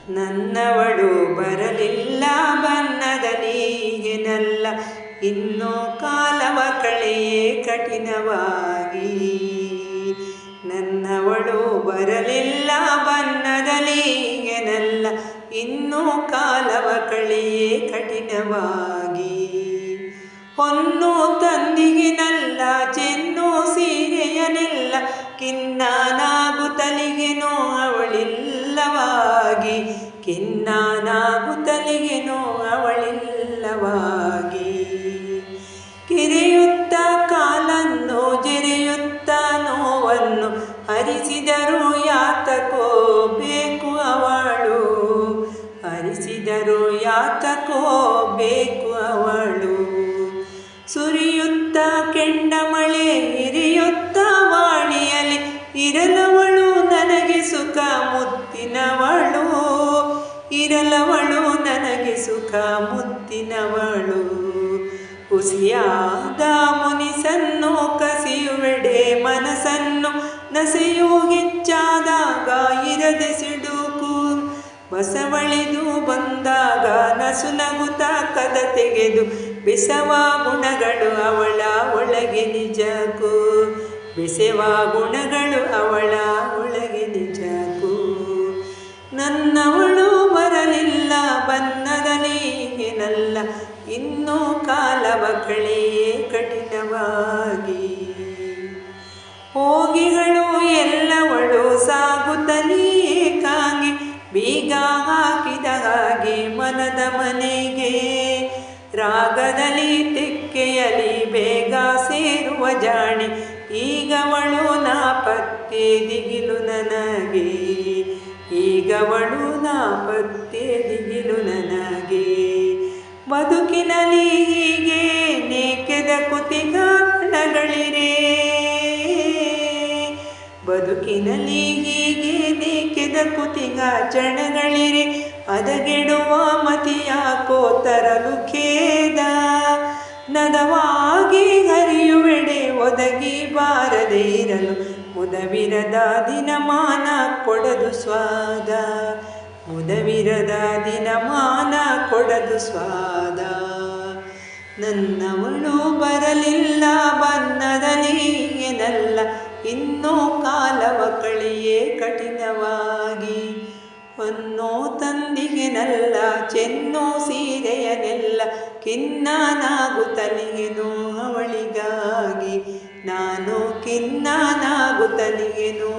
ನನ್ನವಳು ಬರಲಿಲ್ಲ ಬನ್ನದಲೀಗೆನಲ್ಲ, ಇನ್ನೂ ಕಾಲವ ಕಳೆಯೇ ಕಠಿಣವಾಗಿ. ನನ್ನವಳು ಬರಲಿಲ್ಲ ಬನ್ನದಲೀಗೆನಲ್ಲ, ಇನ್ನೂ ಕಾಲವ ಕಳೆಯೇ ಕಠಿಣವಾಗಿ. ಹೊನ್ನು ತಂದಿಗೆನಲ್ಲ ಚೆನ್ನು ಸೀರೆಯನೆಲ್ಲ, ಖಿನ್ನನಾಗುತ್ತಲಿಗೆನೋ ಅವಳಿಲ್ಲವಾಗಿ. ಖಿನ್ನನಾಗುತ್ತಲಿಗೆನೋ ಅವಳಿಲ್ಲವಾಗಿ. ಕಿರೆಯುತ್ತ ಕಾಲನ್ನು ಜೆರೆಯುತ್ತ ನೋವನ್ನು ಹರಿಸಿದರು ಯಾತಕೋ ಬೇಕು ಅವಳು. ಹರಿಸಿದರು ಯಾತಕೋ ಬೇಕು ಅವಳು. ಸುರಿಯುತ್ತ ಕೆಂಡ ಮಳೆ ಹಿರಿಯುತ್ತ ವಾಣಿಯಲಿ, ಇರಲವಳು ನನಗೆ ಸುಖ ಮುತ್ತಿನವಳು. ಇರಲವಳು ನನಗೆ ಸುಖ ಮುತ್ತಿನವಳು. ಹುಸಿಯಾದ ಮುನಿಸನ್ನು ಕಸಿಯುವೆಡೆ ಮನಸ್ಸನ್ನು, ನಸೆಯು ಹೆಚ್ಚಾದಾಗ ಇರದೆ ಸಿಡುಕು. ಬಸವಳಿದು ಬಂದಾಗ ನಸು ನಗುತ್ತ ಕದ ತೆಗೆದು, ಬೆಸವ ಗುಣಗಳು ಅವಳ ಒಳಗೆ ನಿಜಕ್ಕೂ. ಬೆಸವ ಗುಣಗಳು ಅವಳ ಒಳಗೆ ನಿಜಕ್ಕೂ. ನನ್ನವಳು ಬರಲಿಲ್ಲ ಬನ್ನದಲೀಗೆನಲ್ಲ, ಇನ್ನೂ ಕಾಲವ ಕಳೆಯೇ ಕಠಿಣವಾಗಿ. ಹೋಗಿಗಳು ಎಲ್ಲವಳು ಸಾಗುತ್ತಲೀ ಏಕಾಂಗಿ, ಬೀಗ ಹಾಕಿದ ಹಾಗೆ ಮನದ ಮನೆಗೆ. ರಾಗದಲ್ಲಿ ತೆಕ್ಕೆಯಲಿ ಬೇಗ ಸೇರುವ ಜಾಣೆ, ಈಗವಳು ನಾಪತ್ತೆ ದಿಗಿಲು ನನಗೆ. ಈಗವಳು ನಾಪತ್ತೆ ದಿಗಿಲು ನನಗೆ. ಬದುಕಿನಲ್ಲಿ ಹೀಗೆ ನೇಕೆದ ಕುತಿಗಾಟಗಳಿರೆ. ಬದುಕಿನಲ್ಲಿ ಹೀಗೆ ನೇಕೆದ ಕುತಿಗಾಚಣಗಳಿರೆ. ಅದಗೆಡುವ ಮತಿಯಾಕೋ ತರಲು ಖೇದ. ನದವಾಗಿ ಹರಿಯುವೆಡೆ ಒದಗಿ ಬಾರದೆ ಇರಲು, ಮುದವಿರದ ದಿನಮಾನ ಕೊಡದು ಸ್ವಾದ. ಮುದವಿರದ ದಿನಮಾನ ಕೊಡದು ಸ್ವಾದ. ನನ್ನವಳು ಬರಲಿಲ್ಲ ಬನ್ನದಲೀಗೆನಲ್ಲ, ಇನ್ನೂ ಕಾಲವ ಕಳೆಯೇ ಕಠಿಣವಾಗಿ. ಹೊನ್ನು ತಂದಿಗೆನಲ್ಲ ಚೆನ್ನು ಸೀರೆಯನೆಲ್ಲ, ಖಿನ್ನನಾಗುತ್ತಲಿಗೆನೋ ಅವಳಿಗಾಗಿ. ನಾನು ಖಿನ್ನನಾಗುತ್ತಲಿಗೆನೋ